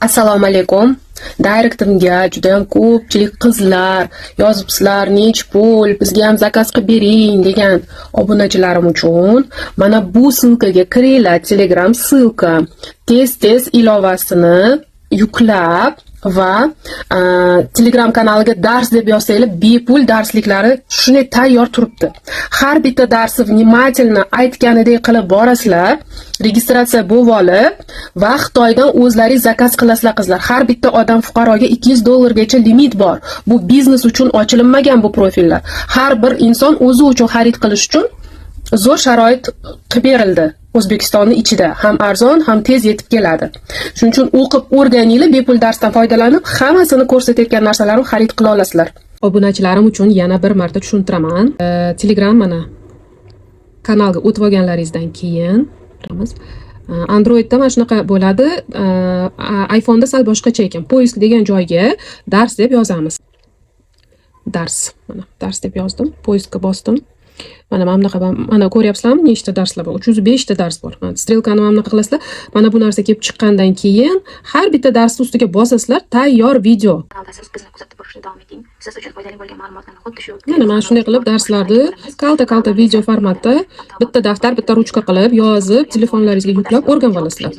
Assalomu alaykum. Direktimga juda ham ko'pchilik qizlar yozibsizlar, nech pul, bizga ham zakaz qilib bering degan obunachilarim uchun mana bu ссылкаga kiringlar, Telegram ссылка. Tez ilovasini yuklab va Telegram kanaliga dars deb yozsanglar, bepul darsliklari shunday tayyor turibdi. Har bitta darsni vнимательно aytganidek qilib borasizlar, registratsiya bo'lib olib va Xitoydan o'zlaringiz zakaz qilasizlar qizlar. Har bitta odam fuqaroga $200 limit bor. Bu biznes uchun ochilinmagan bu profillar. Har bir inson o'zi uchun xarid qilish uchun zo'r sharoit qilib berildi. O'zbekistonning ichida ham arzon, ham tez yetib keladi. Shuning uchun o'qib o'rganinglar, bepul darsdan foydalanib, hammasini ko'rsatayotgan narsalarni xarid qila olasizlar. Obunachilarim uchun yana bir marta tushuntiraman. Telegram mana kanalga o'tib olganlaringizdan keyin Androidda mana shunaqa bo'ladi. iPhone'da sal boshqacha ekan. Poisk degan joyga dars deb yozamiz. Mana dars deb yozdim. Poiskka bosdim. Mana ko'ryapsizlarmi, nechta darslar bor? 305 ta dars bor. Mana strelkani mana bunaqa qilasizlar. Mana bu narsa kelib chiqqandan keyin har bitta darsning ustiga bosasizlar, tayyor video. Siz bizni kuzatib borishda davom eting. Siz uchun foydali bo'lgan ma'lumotlarni xuddi shu. Mana shunday qilib darslarni kalta video formatda bitta daftar, bitta ruchka qilib yozib, telefonlaringizga yuklab o'rganib olasizlar.